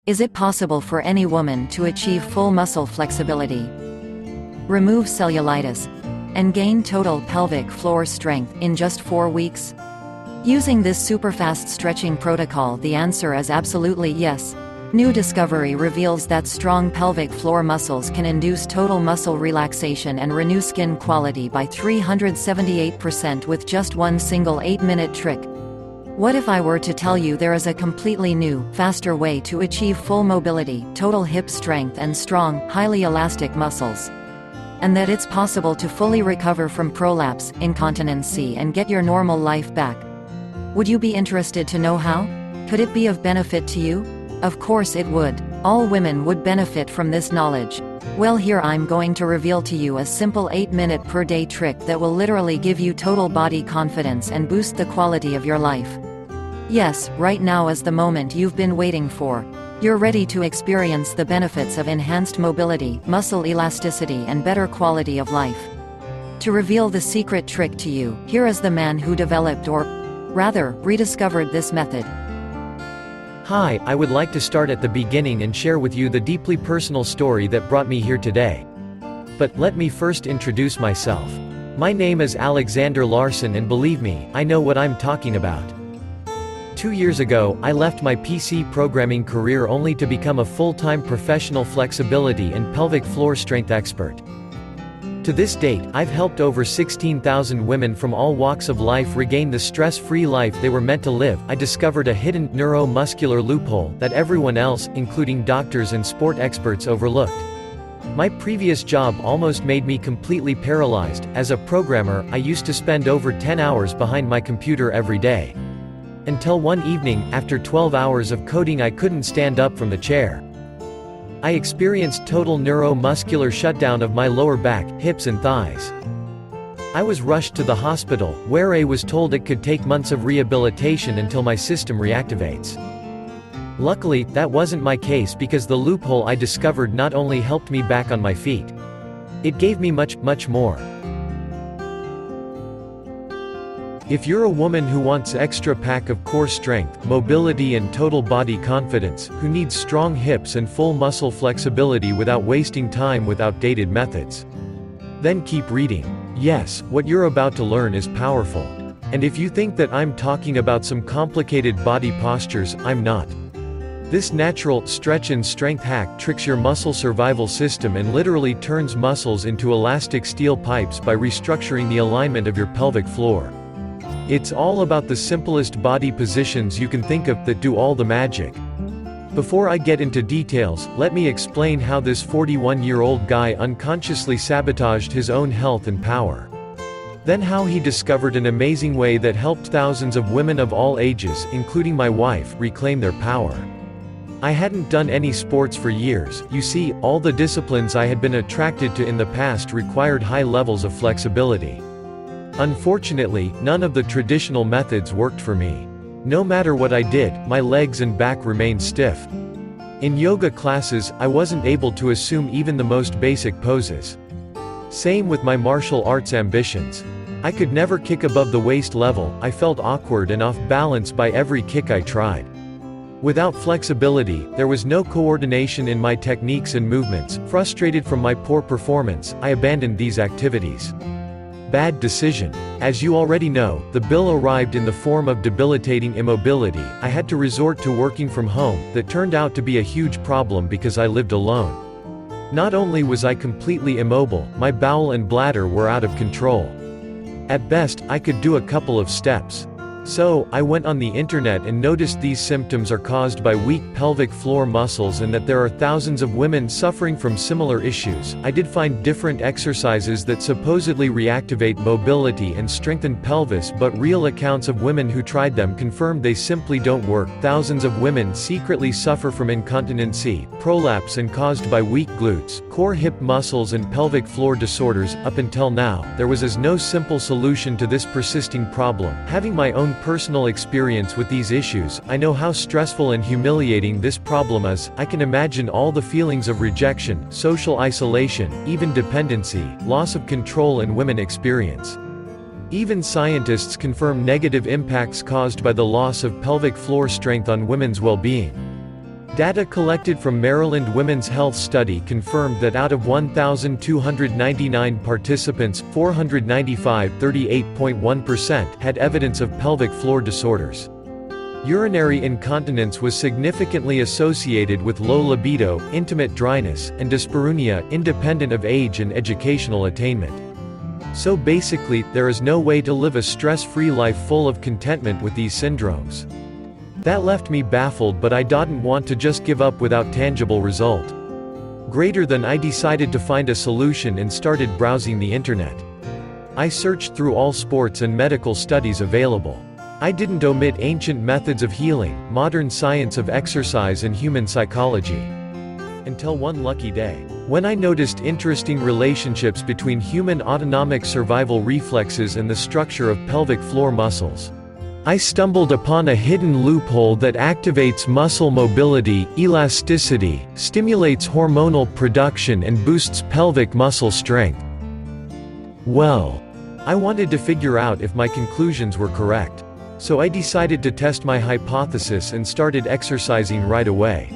Is it possible for any woman to achieve full muscle flexibility, remove cellulitis, and gain total pelvic floor strength in just 4 weeks? Using this superfast stretching protocol, the answer is absolutely yes. New discovery reveals that strong pelvic floor muscles can induce total muscle relaxation and renew skin quality by 378% with just one single 8-minute trick. What if I were to tell you there is a completely new, faster way to achieve full mobility, total hip strength and strong, highly elastic muscles? And that it's possible to fully recover from prolapse, incontinency and get your normal life back? Would you be interested to know how? Could it be of benefit to you? Of course it would. All women would benefit from this knowledge. Well, here I'm going to reveal to you a simple 8-minute per day trick that will literally give you total body confidence and boost the quality of your life. Yes, right now is the moment you've been waiting for. You're ready to experience the benefits of enhanced mobility, muscle elasticity and better quality of life. To reveal the secret trick to you, here is the man who developed, or rather, rediscovered this method. Hi, I would like to start at the beginning and share with you the deeply personal story that brought me here today. But let me first introduce myself. My name is Alexander Larson, and believe me, I know what I'm talking about. 2 years ago, I left my PC programming career only to become a full-time professional flexibility and pelvic floor strength expert. To this date, I've helped over 16,000 women from all walks of life regain the stress-free life they were meant to live. I discovered a hidden neuromuscular loophole that everyone else, including doctors and sport experts, overlooked. My previous job almost made me completely paralyzed. As a programmer, I used to spend over 10 hours behind my computer every day. Until one evening, after 12 hours of coding, I couldn't stand up from the chair. I experienced total neuromuscular shutdown of my lower back, hips and thighs. I was rushed to the hospital, where I was told it could take months of rehabilitation until my system reactivates. Luckily, that wasn't my case, because the loophole I discovered not only helped me back on my feet. It gave me much more. If you're a woman who wants extra pack of core strength, mobility and total body confidence, who needs strong hips and full muscle flexibility without wasting time with outdated methods, then keep reading. Yes, what you're about to learn is powerful. And if you think that I'm talking about some complicated body postures, I'm not. This natural, stretch and strength hack tricks your muscle survival system and literally turns muscles into elastic steel pipes by restructuring the alignment of your pelvic floor. It's all about the simplest body positions you can think of that do all the magic. Before I get into details, let me explain how this 41-year-old guy unconsciously sabotaged his own health and power. Then how he discovered an amazing way that helped thousands of women of all ages, including my wife, reclaim their power. I hadn't done any sports for years. You see, all the disciplines I had been attracted to in the past required high levels of flexibility. Unfortunately, none of the traditional methods worked for me. No matter what I did, my legs and back remained stiff. In yoga classes, I wasn't able to assume even the most basic poses. Same with my martial arts ambitions. I could never kick above the waist level. I felt awkward and off balance by every kick I tried. Without flexibility, there was no coordination in my techniques and movements. Frustrated from my poor performance, I abandoned these activities. Bad decision. As you already know, the bill arrived in the form of debilitating immobility. I had to resort to working from home. That turned out to be a huge problem because I lived alone. Not only was I completely immobile, my bowel and bladder were out of control. At best, I could do a couple of steps. So, I went on the internet and noticed these symptoms are caused by weak pelvic floor muscles and that there are thousands of women suffering from similar issues. I did find different exercises that supposedly reactivate mobility and strengthen pelvis, but real accounts of women who tried them confirmed they simply don't work. Thousands of women secretly suffer from incontinency, prolapse and caused by weak glutes, core hip muscles and pelvic floor disorders. Up until now, there was no simple solution to this persisting problem. Having my own personal experience with these issues, I know how stressful and humiliating this problem is. I can imagine all the feelings of rejection, social isolation, even dependency, loss of control and women experience. Even scientists confirm negative impacts caused by the loss of pelvic floor strength on women's well-being. Data collected from Maryland Women's Health Study confirmed that out of 1,299 participants, 495 (38.1%) had evidence of pelvic floor disorders. Urinary incontinence was significantly associated with low libido, intimate dryness, and dyspareunia, independent of age and educational attainment. So basically, there is no way to live a stress-free life full of contentment with these syndromes. That left me baffled, but I didn't want to just give up without tangible result. Greater than I decided to find a solution and started browsing the internet. I searched through all sports and medical studies available. I didn't omit ancient methods of healing, modern science of exercise and human psychology. Until one lucky day, when I noticed interesting relationships between human autonomic survival reflexes and the structure of pelvic floor muscles. I stumbled upon a hidden loophole that activates muscle mobility, elasticity, stimulates hormonal production and boosts pelvic muscle strength. Well, I wanted to figure out if my conclusions were correct. So I decided to test my hypothesis and started exercising right away.